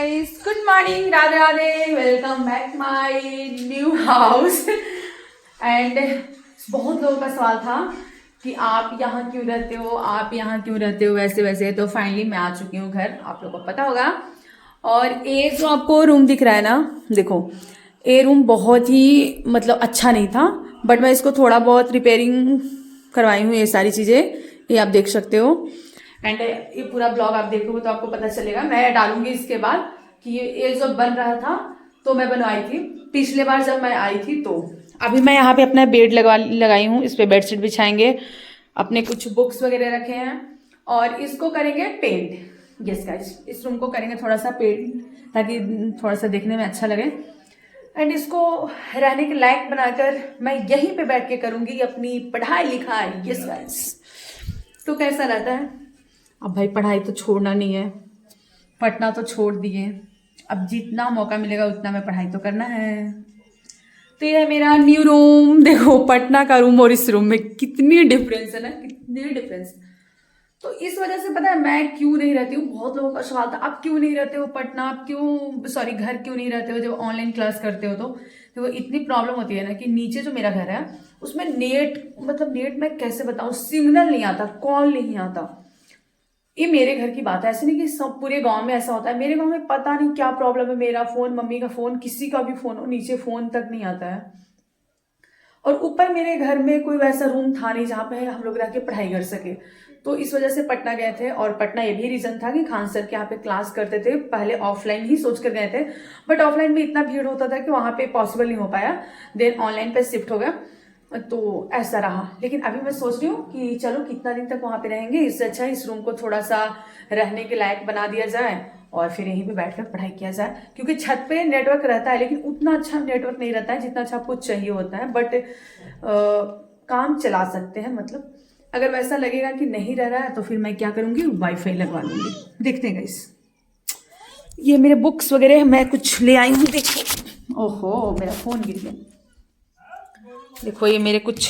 Guys, good morning, Radhe Radhe, welcome back my new house. And बहुत लोगों का सवाल था कि आप यहाँ क्यों रहते हो, आप यहाँ क्यों रहते हो, वैसे वैसे। तो फाइनली मैं आ चुकी हूँ घर, आप लोगों को पता होगा। और ये जो आपको रूम दिख रहा है ना, देखो ये रूम बहुत ही मतलब अच्छा नहीं था, बट मैं इसको थोड़ा बहुत रिपेयरिंग करवाई हूँ। ये सारी चीज़ें ये आप देख सकते हो। एंड ये पूरा ब्लॉग आप देखोगे तो आपको पता चलेगा। मैं डालूंगी इसके बाद कि ये जो बन रहा था तो मैं बनवाई थी पिछले बार जब मैं आई थी। तो अभी मैं यहाँ पे अपना बेड लगाई हूँ, इस पे बेडशीट बिछाएंगे, अपने कुछ बुक्स वगैरह रखे हैं और इसको करेंगे पेंट। यस गाइस, इस रूम को करेंगे थोड़ा सा पेंट ताकि थोड़ा सा देखने में अच्छा लगे। एंड इसको रहने के लायक बनाकर मैं यहीं पे बैठ के करूंगी अपनी पढ़ाई लिखाई। यस गाइस, तो कैसा रहता है। अब भाई पढ़ाई तो छोड़ना नहीं है, पढ़ना तो छोड़ दिए, अब जितना मौका मिलेगा उतना मैं पढ़ाई तो करना है। तो ये है मेरा न्यू रूम। देखो पटना का रूम और इस रूम में कितनी डिफरेंस है ना, कितनी डिफरेंस। तो इस वजह से पता है मैं क्यों नहीं रहती हूँ। बहुत लोगों का सवाल था, आप क्यों नहीं रहते हो पटना, आप क्यों सॉरी घर क्यों नहीं रहते हो जब ऑनलाइन क्लास करते हो। तो इतनी प्रॉब्लम होती है ना कि नीचे जो मेरा घर है उसमें नेट, मतलब नेट मैं कैसे बताऊँ, सिग्नल नहीं आता, कॉल नहीं आता। ये मेरे घर की बात है, ऐसे नहीं कि सब पूरे गांव में ऐसा होता है। मेरे गांव में पता नहीं क्या प्रॉब्लम है, मेरा फोन, मम्मी का फोन, किसी का भी फोन हो, नीचे फोन तक नहीं आता है। और ऊपर मेरे घर में कोई वैसा रूम था नहीं जहाँ पे हम लोग रह के पढ़ाई कर सके। तो इस वजह से पटना गए थे। और पटना ये भी रीजन था कि खान सर के यहाँ पे क्लास करते थे, पहले ऑफलाइन ही सोच कर गए थे, बट ऑफलाइन में इतना भीड़ होता था कि वहाँ पे पॉसिबल नहीं हो पाया। देन ऑनलाइन पे शिफ्ट हो गया, तो ऐसा रहा। लेकिन अभी मैं सोच रही हूँ कि चलो कितना दिन तक वहां पे रहेंगे, इससे अच्छा इस रूम को थोड़ा सा रहने के लायक बना दिया जाए और फिर यहीं पे बैठकर पढ़ाई किया जाए। क्योंकि छत पे नेटवर्क रहता है लेकिन उतना अच्छा नेटवर्क नहीं रहता है जितना अच्छा आपको चाहिए होता है, बट काम चला सकते हैं। मतलब अगर वैसा लगेगा कि नहीं रह रहा है तो फिर मैं क्या करूंगी, वाईफाई लगवा लूंगी। देखते हैं गाइस, ये मेरे बुक्स वगैरह मैं कुछ ले आई हूँ। देखो, ओहो मेरा फोन गिर गया। देखो ये मेरे कुछ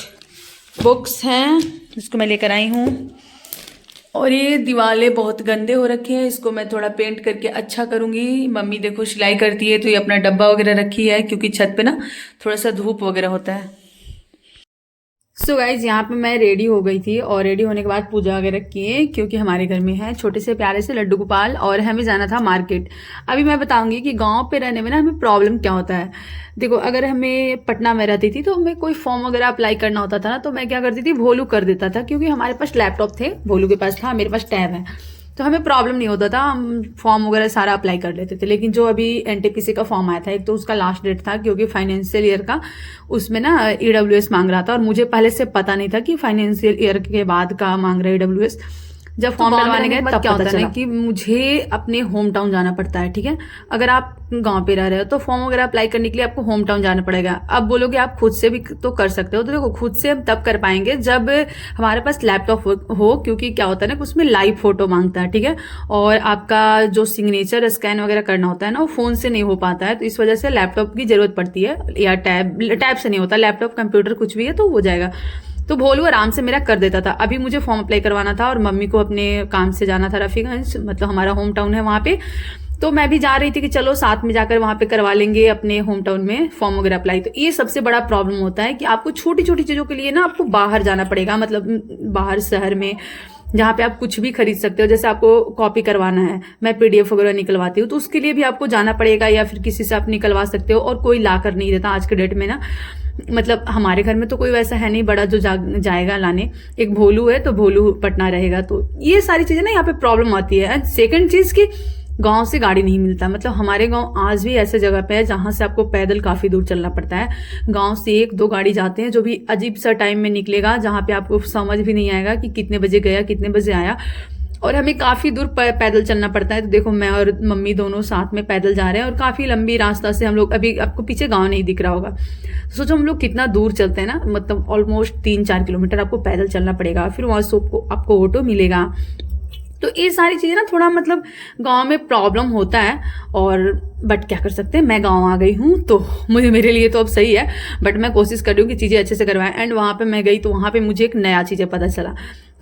बुक्स हैं, इसको मैं लेकर आई हूँ। और ये दीवारें बहुत गंदे हो रखे हैं, इसको मैं थोड़ा पेंट करके अच्छा करूँगी। मम्मी देखो सिलाई करती है तो ये अपना डब्बा वगैरह रखी है क्योंकि छत पे ना थोड़ा सा धूप वगैरह होता है। सो गाइज यहाँ पे मैं रेडी हो गई थी और रेडी होने के बाद पूजा वगैरह किए क्योंकि हमारे घर में है छोटे से प्यारे से लड्डू गोपाल और हमें जाना था मार्केट। अभी मैं बताऊंगी कि गांव पे रहने में ना हमें प्रॉब्लम क्या होता है। देखो अगर हमें पटना में रहती थी तो हमें कोई फॉर्म वगैरह अप्लाई करना होता था ना, तो मैं क्या करती थी, भोलू कर देता था क्योंकि हमारे पास लैपटॉप थे, भोलू के पास था, मेरे पास टैब है, तो हमें प्रॉब्लम नहीं होता था, हम फॉर्म वगैरह सारा अप्लाई कर लेते थे। लेकिन जो अभी एनटीपीसी का फॉर्म आया था, एक तो उसका लास्ट डेट था क्योंकि फाइनेंशियल ईयर का, उसमें ना ईडब्ल्यूएस मांग रहा था और मुझे पहले से पता नहीं था कि फाइनेंशियल ईयर के बाद का मांग रहा है ईडब्ल्यूएस। जब फॉर्म डलवाने गए तब क्या होता है कि मुझे अपने होम टाउन जाना पड़ता है। ठीक है, अगर आप गांव पे रह रहे हो तो फॉर्म वगैरह अप्लाई करने के लिए आपको होम टाउन जाना पड़ेगा। अब बोलोगे आप खुद से भी तो कर सकते हो, तो देखो खुद से हम तब कर पाएंगे जब हमारे पास लैपटॉप हो, क्योंकि क्या होता है ना उसमें लाइव फोटो मांगता है। ठीक है, और आपका जो सिग्नेचर स्कैन वगैरह करना होता है ना वो फोन से नहीं हो पाता है, तो इस वजह से लैपटॉप की जरूरत पड़ती है, या टैब से नहीं होता, लैपटॉप कंप्यूटर कुछ भी है तो हो जाएगा। तो भोलू आराम से मेरा कर देता था। अभी मुझे फॉर्म अप्लाई करवाना था और मम्मी को अपने काम से जाना था रफीगंज, मतलब हमारा होम टाउन है वहां पे, तो मैं भी जा रही थी कि चलो साथ में जाकर वहां पे करवा लेंगे अपने होम टाउन में फॉर्म वगैरह अप्लाई। तो ये सबसे बड़ा प्रॉब्लम होता है कि आपको छोटी छोटी चीजों के लिए ना आपको बाहर जाना पड़ेगा, मतलब बाहर शहर में जहाँ पे आप कुछ भी खरीद सकते हो। जैसे आपको कॉपी करवाना है, मैं पीडीएफ वगैरह निकलवाती हूँ, तो उसके लिए भी आपको जाना पड़ेगा या फिर किसी से आप निकलवा सकते हो, और कोई ला कर नहीं देता आज के डेट में ना। मतलब हमारे घर में तो कोई वैसा है नहीं बड़ा जो जाएगा लाने, एक भोलू है तो भोलू पटना रहेगा, तो ये सारी चीजें ना यहाँ पे प्रॉब्लम आती है। एंड सेकंड चीज की गांव से गाड़ी नहीं मिलता, मतलब हमारे गांव आज भी ऐसे जगह पे है जहां से आपको पैदल काफी दूर चलना पड़ता है। गांव से 1-2 गाड़ी जाते हैं जो भी अजीब सा टाइम में निकलेगा, जहां पे आपको समझ भी नहीं आएगा कि कितने बजे गया कितने बजे आया, और हमें काफी दूर पैदल चलना पड़ता है। तो देखो मैं और मम्मी दोनों साथ में पैदल जा रहे हैं और काफी लंबी रास्ता से हम लोग, अभी आपको पीछे गांव नहीं दिख रहा होगा, सोचो हम लोग कितना दूर चलते हैं ना, मतलब ऑलमोस्ट 3-4 किलोमीटर आपको पैदल चलना पड़ेगा, फिर वहां से आपको ऑटो मिलेगा। तो ये सारी चीजें ना थोड़ा मतलब गांव में प्रॉब्लम होता है, और बट क्या कर सकते हैं, मैं गांव आ गई हूँ तो मेरे लिए तो अब सही है, बट मैं कोशिश कर रही हूँ कि चीजें अच्छे से करवाएं। एंड वहां पे मैं गई तो वहां पे मुझे एक नया चीजें पता चला।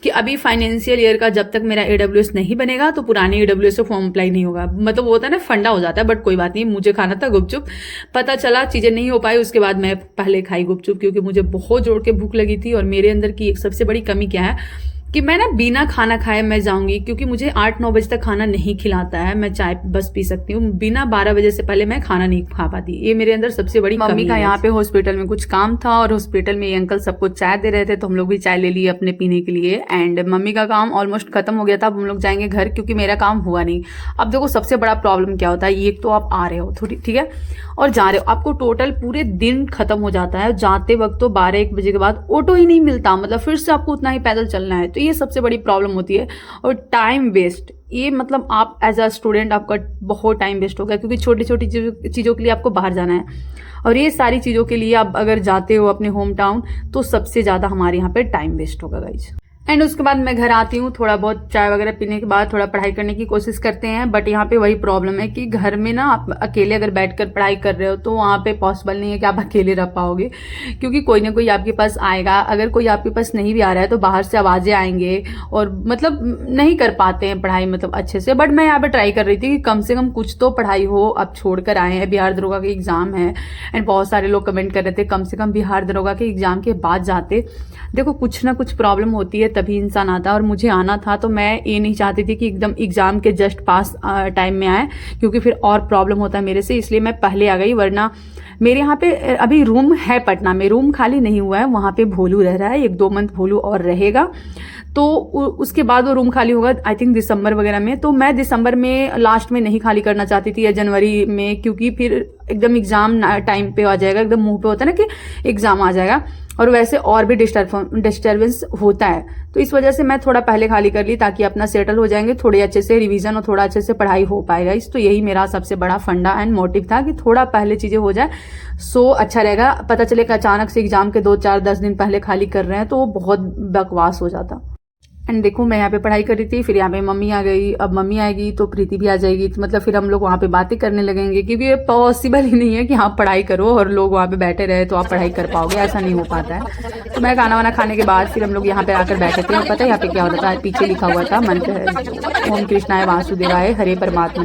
कि अभी फाइनेंशियल ईयर का जब तक मेरा AWS नहीं बनेगा तो पुराने AWS से फॉर्म अप्लाई नहीं होगा। मतलब वो होता है ना, फंडा हो जाता है। बट कोई बात नहीं, मुझे खाना था गुपचुप। पता चला चीज़ें नहीं हो पाई, उसके बाद मैं पहले खाई गुपचुप, क्योंकि मुझे बहुत जोर के भूख लगी थी। और मेरे अंदर की एक सबसे बड़ी कमी क्या है कि मैं ना बिना खाना खाए मैं जाऊंगी, क्योंकि मुझे 8-9 बजे तक खाना नहीं खिलाता है। मैं चाय बस पी सकती हूँ, बिना 12 बजे से पहले मैं खाना नहीं खा पाती। ये मेरे अंदर सबसे बड़ी मम्मी का यहाँ पे हॉस्पिटल में कुछ काम था, और हॉस्पिटल में ये अंकल सबको चाय दे रहे थे, तो हम लोग भी चाय ले लिए अपने पीने के लिए। एंड मम्मी का काम ऑलमोस्ट खत्म हो गया था। अब हम लोग जाएंगे घर, क्योंकि मेरा काम हुआ नहीं। अब देखो सबसे बड़ा प्रॉब्लम क्या होता है, एक तो आप आ रहे हो थोड़ी, ठीक है, और जा रहे हो, आपको टोटल पूरे दिन खत्म हो जाता है। जाते वक्त तो 12-1 बजे के बाद ऑटो ही नहीं मिलता, मतलब फिर से आपको उतना ही पैदल चलना है। तो ये सबसे बड़ी प्रॉब्लम होती है। और टाइम वेस्ट, ये मतलब आप एज अ स्टूडेंट आपका बहुत टाइम वेस्ट होगा, क्योंकि छोटी छोटी चीज़ों के लिए आपको बाहर जाना है। और ये सारी चीज़ों के लिए आप अगर जाते हो अपने होम टाउन, तो सबसे ज़्यादा हमारे यहाँ पे टाइम वेस्ट होगा गाइज। एंड उसके बाद मैं घर आती हूँ, थोड़ा बहुत चाय वगैरह पीने के बाद थोड़ा पढ़ाई करने की कोशिश करते हैं। बट यहाँ पे वही प्रॉब्लम है कि घर में ना आप अकेले अगर बैठकर पढ़ाई कर रहे हो तो वहाँ पे पॉसिबल नहीं है कि आप अकेले रह पाओगे, क्योंकि कोई ना कोई आपके पास आएगा। अगर कोई आपके पास नहीं भी आ रहा है तो बाहर से आवाज़ें आएंगे, और मतलब नहीं कर पाते हैं पढ़ाई मतलब अच्छे से। बट मैं यहाँ पे ट्राई कर रही थी कि कम से कम कुछ तो पढ़ाई हो। अब छोड़ कर आए हैं, बिहार दरोगा का एग्जाम है। एंड बहुत सारे लोग कमेंट कर रहे थे कम से कम बिहार दरोगा के एग्जाम के बाद जाते। देखो कुछ ना कुछ प्रॉब्लम होती है तभी इंसान आता है, और मुझे आना था, तो मैं ये नहीं चाहती थी कि एकदम एग्जाम के जस्ट पास टाइम में आए, क्योंकि फिर और प्रॉब्लम होता है मेरे से। इसलिए मैं पहले आ गई, वरना मेरे यहाँ पे अभी रूम है पटना में, रूम खाली नहीं हुआ है। वहाँ पे भोलू रह रहा है, 1-2 मंथ भोलू और रहेगा, तो उसके बाद वो रूम खाली होगा आई थिंक दिसंबर वगैरह में। तो मैं दिसंबर में लास्ट में नहीं खाली करना चाहती थी, या जनवरी में, क्योंकि फिर एकदम एग्जाम टाइम पे आ जाएगा, एकदम मुंह पे होता है ना कि एग्जाम आ जाएगा, और वैसे और भी डिस्टर्बेंस होता है। तो इस वजह से मैं थोड़ा पहले खाली कर ली, ताकि अपना सेटल हो जाएंगे, थोड़े अच्छे से रिवीजन और थोड़ा अच्छे से पढ़ाई हो पाएगा। इस तो यही मेरा सबसे बड़ा फंडा एंड मोटिव था कि थोड़ा पहले चीजें हो जाए, सो अच्छा रहेगा। पता चले कि अचानक से एग्जाम के 2-4-10 दिन पहले खाली कर रहे हैं तो वो बहुत बकवास हो जाता। एंड देखो मैं यहाँ पे पढ़ाई कर रही थी, फिर यहाँ पे मम्मी आ गई। अब मम्मी आएगी तो प्रीति भी आ जाएगी, तो मतलब फिर हम लोग वहाँ पे बातें करने लगेंगे, क्योंकि ये पॉसिबल ही नहीं है कि आप पढ़ाई करो और लोग वहाँ पे बैठे रहे तो आप पढ़ाई कर पाओगे, ऐसा नहीं हो पाता है। तो मैं खाना वाना खाने के बाद फिर हम लोग यहाँ पे आकर बैठे थे, और पता है यहाँ पे क्या होता था, पीछे लिखा हुआ था मन ओम कृष्णाय वासुदेवाय हरे परमात्मा।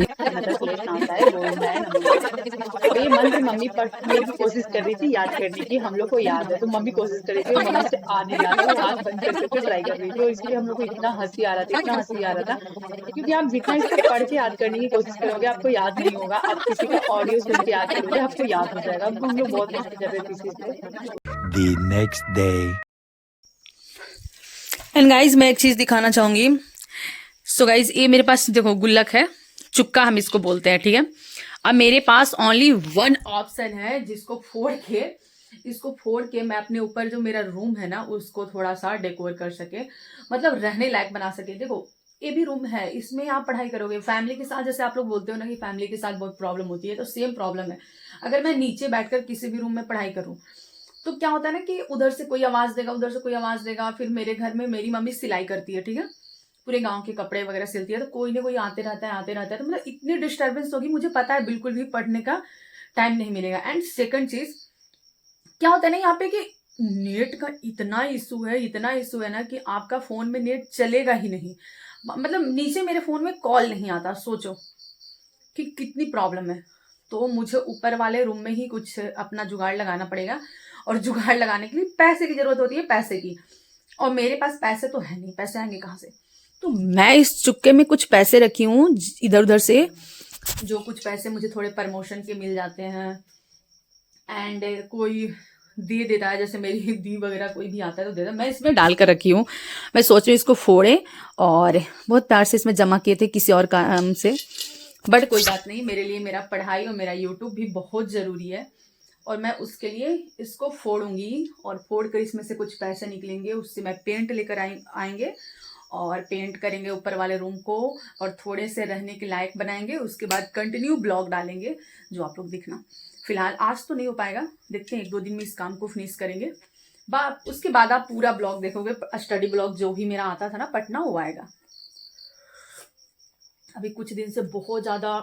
ये मंत्र मम्मी पढ़ने की कोशिश कर रही थी, याद करने की, हम लोग को याद है, तो मम्मी कोशिश कर रही थी, मम्मी से आ नहीं रहा था, वो आंख बंद करके ट्राई कर रही थी, और इसलिए हम लोग को इतना हंसी आ रहा था, इतना हंसी आ रहा था, क्योंकि आप जितना इसको पढ़ के याद करने की कोशिश करोगे आपको याद नहीं होगा। आप किसी का ऑडियो सुन के याद करोगे, आपको याद हो जाएगा। हम लोग बहुत मस्ती कर रहे थे इस चीज पे। The next day. And guys मैं एक चीज दिखाना चाहूंगी। सो गाइज ये मेरे पास देखो गुल्लक है, चुक्का हम इसको बोलते हैं, ठीक है। अब मेरे पास ओनली वन ऑप्शन है, जिसको इसको फोड़ के मैं अपने ऊपर जो मेरा रूम है ना उसको थोड़ा सा डेकोर कर सके, मतलब रहने लायक बना सके। देखो ये भी रूम है, इसमें आप पढ़ाई करोगे फैमिली के साथ, जैसे आप लोग बोलते हो ना कि फैमिली के साथ बहुत प्रॉब्लम होती है, तो सेम प्रॉब्लम है। अगर मैं नीचे बैठकर किसी भी रूम में पढ़ाई करूँ तो क्या होता है ना कि उधर से कोई आवाज देगा, उधर से कोई आवाज देगा। फिर मेरे घर में मेरी मम्मी सिलाई करती है, ठीक है, पूरे गांव के कपड़े वगैरह सिलती है, तो कोई ना कोई आते रहता है, तो मतलब इतनी डिस्टर्बेंस होगी, मुझे पता है बिल्कुल भी पढ़ने का टाइम नहीं मिलेगा। एंड सेकंड चीज क्या होता है ना यहाँ पे कि नेट का इतना इशू है ना कि आपका फोन में नेट चलेगा ही नहीं। मतलब नीचे मेरे फोन में कॉल नहीं आता, सोचो कि कितनी प्रॉब्लम है। तो मुझे ऊपर वाले रूम में ही कुछ अपना जुगाड़ लगाना पड़ेगा, और जुगाड़ लगाने के लिए पैसे की जरूरत होती है, पैसे की। और मेरे पास पैसे तो है नहीं, पैसे आएंगे कहाँ से। तो मैं इस चुक्के में कुछ पैसे रखी हूँ इधर उधर से, जो कुछ पैसे मुझे थोड़े प्रमोशन के मिल जाते हैं, एंड कोई दे देता है, जैसे मेरी दी वगैरह कोई भी आता है तो देता है, मैं इसमें डाल कर रखी हूँ। मैं सोच रही हूँ इसको फोड़े, और बहुत प्यार से इसमें जमा किए थे किसी और काम से। बट कोई बात नहीं, मेरे लिए मेरा पढ़ाई और मेरा यूट्यूब भी बहुत ज़रूरी है, और मैं उसके लिए इसको फोड़ूंगी, और फोड़ कर इसमें से कुछ पैसे निकलेंगे, उससे मैं पेंट लेकर आएंगे और पेंट करेंगे ऊपर वाले रूम को, और थोड़े से रहने के लायक बनाएंगे। उसके बाद कंटिन्यू ब्लॉग डालेंगे जो आप लोग देखना। फिलहाल आज तो नहीं हो पाएगा, देखते हैं 1-2 दिन में इस काम को फिनिश करेंगे। उसके बाद आप पूरा ब्लॉग देखोगे, स्टडी ब्लॉग जो भी मेरा आता था ना पटना, वो आएगा। अभी कुछ दिन से बहुत ज़्यादा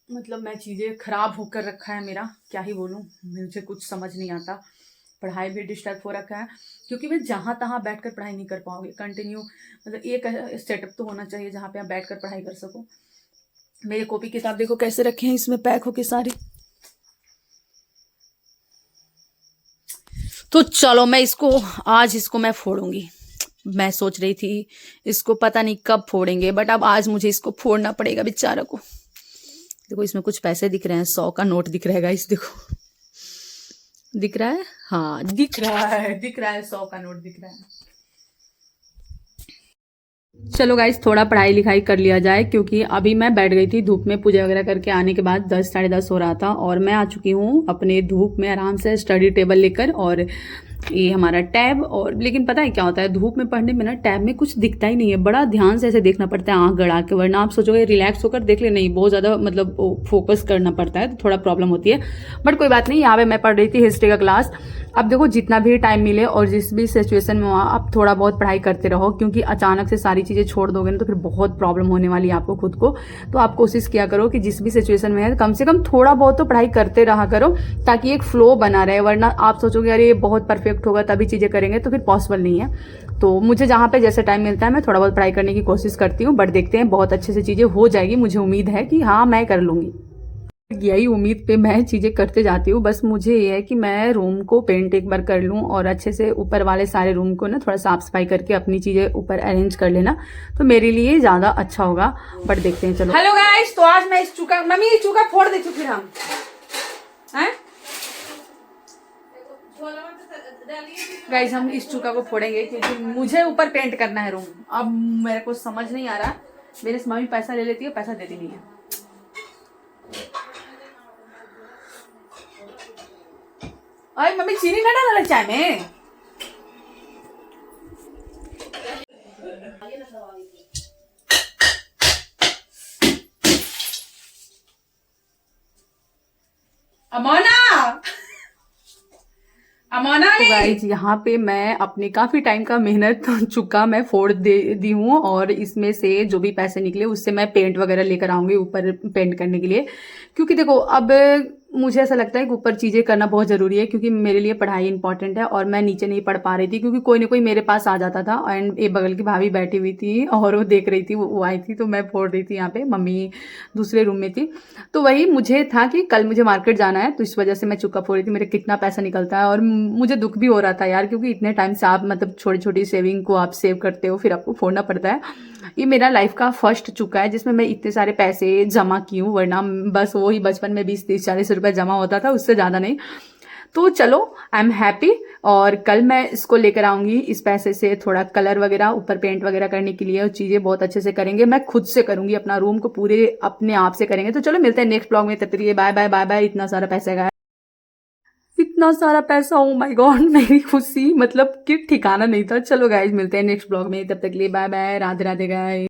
मतलब मैं चीज़ें खराब होकर रखा है मेरा, क्या ही बोलूँ, मुझे कुछ समझ नहीं आता। पढ़ाई भी डिस्टर्ब हो रखा है, क्योंकि मैं जहाँ तहाँ बैठकर पढ़ाई नहीं कर पाओगे कंटिन्यू, मतलब एक सेटअप तो होना चाहिए जहाँ पे आप बैठकर पढ़ाई कर सको। मेरे कॉपी किताब देखो कैसे रखे हैं, इसमें पैक होके सारी। तो चलो मैं इसको आज इसको मैं फोड़ूंगी। मैं सोच रही थी इसको पता नहीं कब फोड़ेंगे, बट अब आज मुझे इसको फोड़ना पड़ेगा बेचारा को। देखो इसमें कुछ पैसे दिख रहे हैं, 100 का नोट दिख रहेगा इस, देखो दिख रहा है, हाँ दिख रहा है, दिख रहा है, 100 का नोट दिख रहा है। चलो गाइस थोड़ा पढ़ाई लिखाई कर लिया जाए, क्योंकि अभी मैं बैठ गई थी धूप में, पूजा वगैरह करके आने के बाद 10 साढ़े 10 हो रहा था, और मैं आ चुकी हूँ अपने धूप में आराम से स्टडी टेबल लेकर और ये हमारा टैब। और लेकिन पता है क्या होता है, धूप में पढ़ने में ना टैब में कुछ दिखता ही नहीं है, बड़ा ध्यान से ऐसे देखना पड़ता है आंख गड़ा के, वरना आप सोचोगे रिलैक्स होकर देख ले, नहीं बहुत ज़्यादा मतलब फोकस करना पड़ता है, तो थोड़ा प्रॉब्लम होती है। बट कोई बात नहीं, यहाँ पे मैं पढ़ रही थी हिस्ट्री का क्लास। अब देखो जितना भी टाइम मिले और जिस भी सिचुएशन में हो आप थोड़ा बहुत पढ़ाई करते रहो, क्योंकि अचानक से सारी चीज़ें छोड़ दोगे ना तो फिर बहुत प्रॉब्लम होने वाली है आपको खुद को। तो आप कोशिश किया करो कि जिस भी सिचुएशन में है कम से कम थोड़ा बहुत तो पढ़ाई करते रहा करो, ताकि एक फ्लो बना रहे, वरना आप सोचोगे अरे ये बहुत परफेक्ट होगा तभी चीज़ें करेंगे, तो फिर पॉसिबल नहीं है। तो मुझे जहाँ पे जैसे टाइम मिलता है मैं थोड़ा बहुत पढ़ाई करने की कोशिश करती हूँ, बट देखते हैं बहुत अच्छे से चीज़ें हो जाएगी, मुझे उम्मीद है कि हाँ मैं कर लूँगी। यही उम्मीद पे मैं चीज़ें करते जाती हूँ। बस मुझे ये है कि मैं रूम को पेंट एक बार कर लूँ और अच्छे से ऊपर वाले सारे रूम को ना थोड़ा साफ सफाई करके अपनी चीज़ें ऊपर अरेंज कर लेना, तो मेरे लिए ज़्यादा अच्छा होगा। बट देखते हैं चलो। हेलो गाइस, तो आज मैं इस चूका, मम्मी ये चूका फोड़ देती हूँ फिर हम हैं गाइस, हम इस चूका को फोड़ेंगे क्योंकि मुझे ऊपर पेंट करना है रूम। अब मेरे को समझ नहीं आ रहा, मेरे से मम्मी पैसा ले लेती है, पैसा देती नहीं है। अरे मम्मी चीनी ना डालना चाय में। अमोना तो गाइज यहाँ पे मैं अपने काफी टाइम का मेहनत चुका मैं फोड़ दी हूँ, और इसमें से जो भी पैसे निकले उससे मैं पेंट वगैरह लेकर आऊंगी ऊपर पेंट करने के लिए। क्योंकि देखो अब मुझे ऐसा लगता है कि ऊपर चीजें करना बहुत जरूरी है, क्योंकि मेरे लिए पढ़ाई इंपॉर्टेंट है और मैं नीचे नहीं पढ़ पा रही थी, क्योंकि कोई ना कोई मेरे पास आ जाता था। एंड एक बगल की भाभी बैठी हुई थी और वो देख रही थी, वो आई थी, तो मैं फोड़ रही थी यहाँ पे, मम्मी दूसरे रूम में थी। तो वही मुझे था कि कल मुझे मार्केट जाना है, तो इस वजह से मैं चुका फोड़ रही थी। मेरे कितना पैसा निकलता है, और मुझे दुख भी हो रहा था यार, क्योंकि इतने टाइम से आप मतलब छोटी छोटी सेविंग को आप सेव करते हो, फिर आपको फोड़ना पड़ता है। ये मेरा लाइफ का फर्स्ट चुका है जिसमें मैं इतने सारे पैसे जमा की हूँ, वरना बस वही बचपन में 20-30-40 रुपए जमा होता था, उससे ज्यादा नहीं। तो चलो आई एम हैप्पी, और कल मैं इसको लेकर आऊंगी, इस पैसे से थोड़ा कलर वगैरह ऊपर पेंट वगैरह करने के लिए, और चीजें बहुत अच्छे से करेंगे। मैं खुद से करूंगी, अपना रूम को पूरे अपने आप से करेंगे। तो चलो मिलते हैं नेक्स्ट ब्लॉग में, तब तक के लिए बाय बाय बाय बाय। इतना सारा पैसा गया, इतना सारा पैसा, ओ माय गॉड, मेरी खुशी मतलब कि ठिकाना नहीं था। चलो गाइज मिलते हैं नेक्स्ट ब्लॉग में, तब तक के लिए bye bye, Radhe Radhe guys.